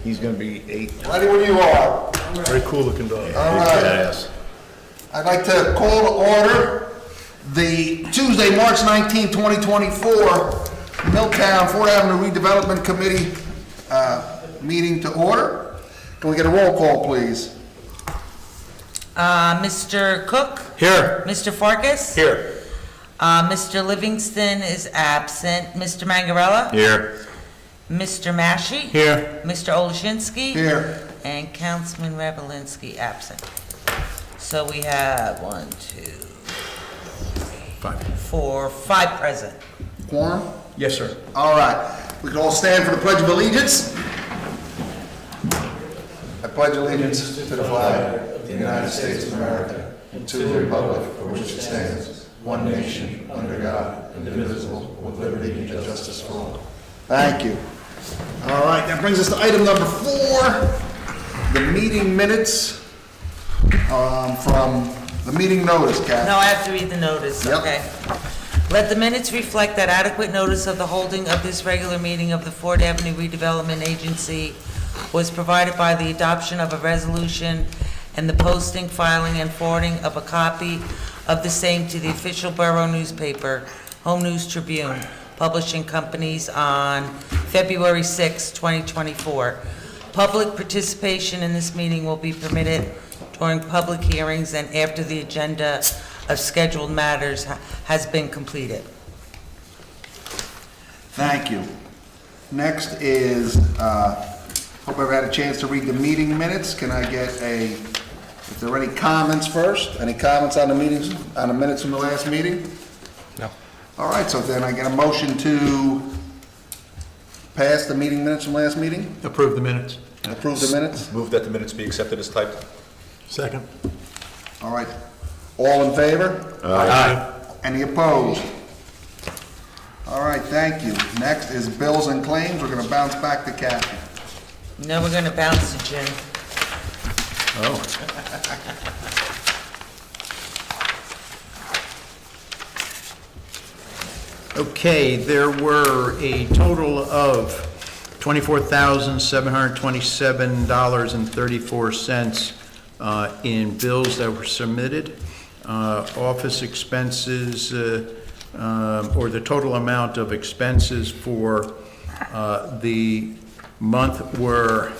He's gonna be 8. Ready when you are. Very cool looking dog. All right. I'd like to call to order the Tuesday, March 19, 2024, Milltown 4th Avenue Redevelopment Committee meeting to order. Can we get a roll call, please? Mr. Cook? Here. Mr. Farkas? Here. Mr. Livingston is absent. Mr. Mangarella? Here. Mr. Mashi? Here. Mr. Olashinsky? Here. And Councilman Revelinsky absent. So we have 1, 2, 3, 4, 5 present. Quorum? Yes, sir. All right. We can all stand for the Pledge of Allegiance. I pledge allegiance to the flag of the United States of America and to the republic for which it stands, one nation, under God, indivisible, with liberty and justice for all. Thank you. All right, that brings us to item number 4, the meeting minutes from the meeting notice, Kathy. No, I have to read the notice, Yep. okay? Let the minutes reflect that adequate notice of the holding of this regular meeting of the 4th Avenue Redevelopment Agency was provided by the adoption of a resolution and the posting, filing, and forwarding of a copy of the same to the official borough newspaper, Home News Tribune, publishing companies on February 6, 2024. Public participation in this meeting will be permitted during public hearings and after the agenda of scheduled matters has been completed. Thank you. Next is, hope I've had a chance to read the meeting minutes. Can I get if there are any comments first? Any comments on the meetings, on the minutes from the last meeting? No. All right, so then I get a motion to pass the meeting minutes from last meeting? Approve the minutes. Approve the minutes? Move that the minutes be accepted as typed. Second. All right. All in favor? Aye. Any opposed? All right, thank you. Next is bills and claims. We're gonna bounce back to Kathy. Now we're gonna bounce to Jim. Oh. Okay, there were a total of $24,727.34 in bills that were submitted. Office expenses, or the total amount of expenses for the month were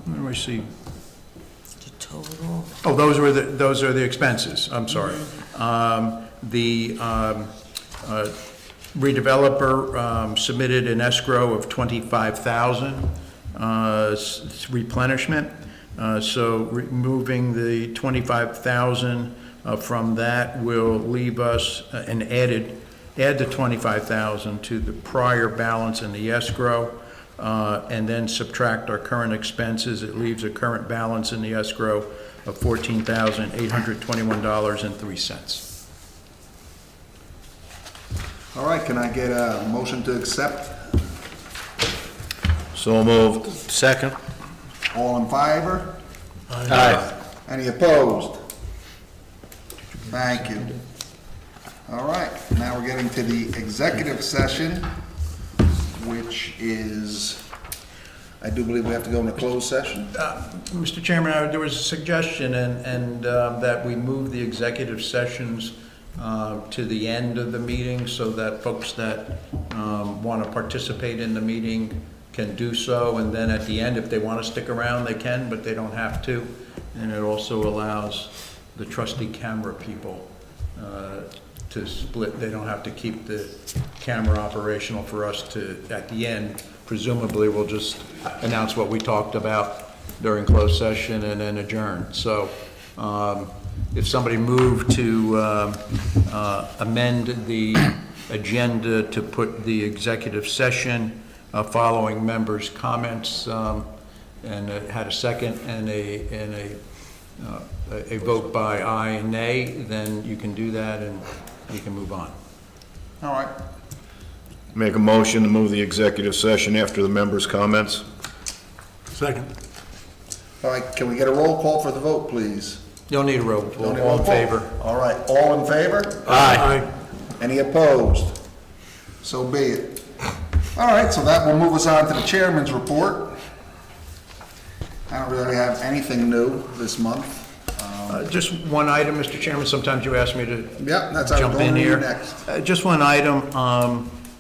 let me see. The total. Oh, those are the expenses, I'm sorry. The redeveloper submitted an escrow of $25,000 replenishment. So removing the $25,000 from that will leave us add the $25,000 to the prior balance in the escrow, and then subtract our current expenses. It leaves a current balance in the escrow of $14,821.03. All right, can I get a motion to accept? So moved. Second. All in favor? Aye. Any opposed? Thank you. All right, now we're getting to the executive session, which is, I do believe we have to go into closed session. Mr. Chairman, there was a suggestion and that we move the executive sessions to the end of the meeting so that folks that want to participate in the meeting can do so, and then at the end, if they want to stick around, they can, but they don't have to. And it also allows the trustee camera people to split. They don't have to keep the camera operational for us to, at the end, presumably we'll just announce what we talked about during closed session and then adjourn. So if somebody moved to amend the agenda to put the executive session following members' comments, and had a second and a vote by aye and nay, then you can do that and you can move on. All right. Make a motion to move the executive session after the members' comments. Second. All right, can we get a roll call for the vote, please? Don't need a roll call. Don't need a All roll in call? favor? All right, all in favor? Aye. Any opposed? So be it. All right, so that will move us on to the chairman's report. I don't really have anything new this month. Just one item, Mr. Chairman, sometimes you ask me to Yep, that's how we're jump going in to here. next. Just one item,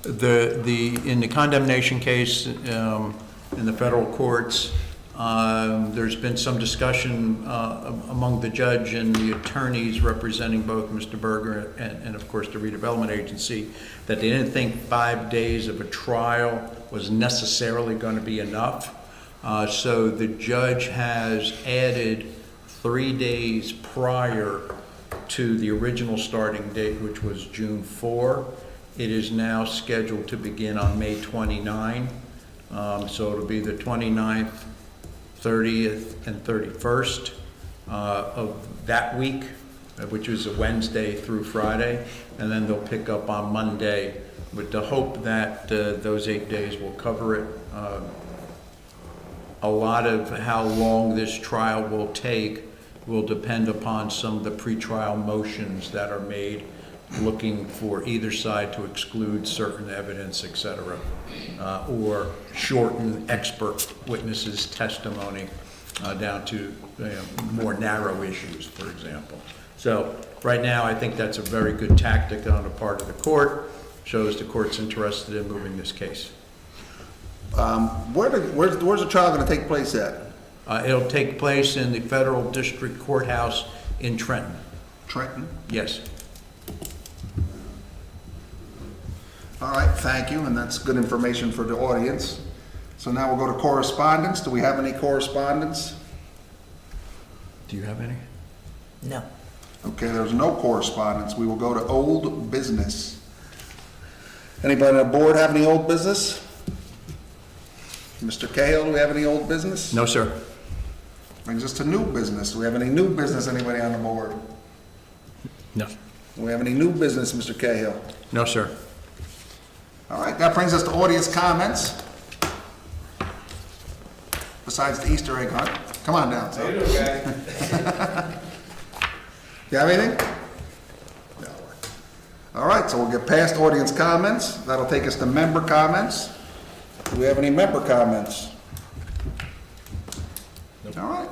in the condemnation case in the federal courts, there's been some discussion among the judge and the attorneys representing both Mr. Berger and of course the redevelopment agency, that they didn't think 5 days of a trial was necessarily going to be enough. So the judge has added 3 days prior to the original starting date, which was June 4. It is now scheduled to begin on May 29. So it'll be the 29th, 30th, and 31st of that week, which is a Wednesday through Friday. And then they'll pick up on Monday with the hope that those 8 days will cover it. A lot of how long this trial will take will depend upon some of the pretrial motions that are made, looking for either side to exclude certain evidence, et cetera, or shorten expert witnesses' testimony down to more narrow issues, for example. So right now, I think that's a very good tactic on the part of the court, shows the court's interested in moving this case. Where's the trial going to take place at? It'll take place in the Federal District Courthouse in Trenton. Trenton? Yes. All right, thank you, and that's good information for the audience. So now we'll go to correspondence. Do we have any correspondence? Do you have any? No. Okay, there's no correspondence. We will go to old business. Anybody on the board have any old business? Mr. Cahill, do we have any old business? No, sir. Brings us to new business. Do we have any new business, anybody on the board? No. Do we have any new business, Mr. Cahill? No, sir. All right, that brings us to audience comments. Besides the Easter egg hunt. Come on down, sir. You have anything? No. All right, so we'll get past audience comments. That'll take us to member comments. Do we have any member comments? Nope. All right.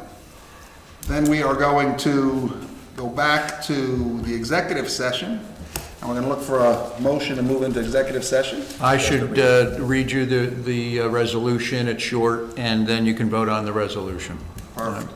Then we are going to go back to the executive session. And we're going to look for a motion to move into executive session. I should read you the resolution. It's short, and then you can vote on the resolution. Perfect.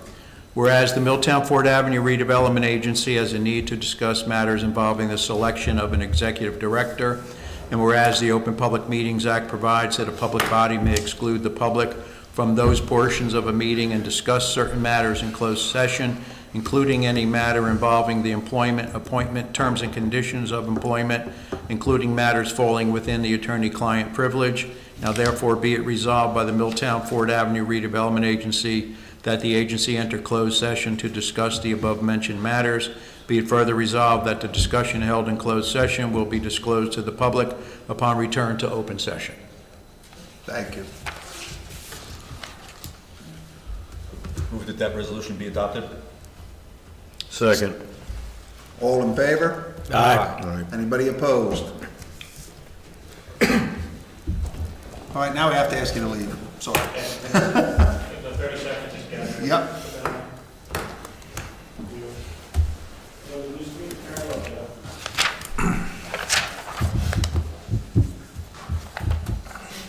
Whereas the Milltown Ford Avenue Redevelopment Agency has a need to discuss matters involving the selection of an executive director, and whereas the Open Public Meetings Act provides that a public body may exclude the public from those portions of a meeting and discuss certain matters in closed session, including any matter involving the employment, appointment, terms and conditions of employment, including matters falling within the attorney-client privilege. Now therefore be it resolved by the Milltown Ford Avenue Redevelopment Agency that the agency enter closed session to discuss the above-mentioned matters. Be it further resolved that the discussion held in closed session will be disclosed to the public upon return to open session. Thank you. Move that that resolution be adopted. Second. All in favor? Aye. Anybody opposed? All right, now we have to ask you to leave. Sorry. 30 seconds is good. Yep.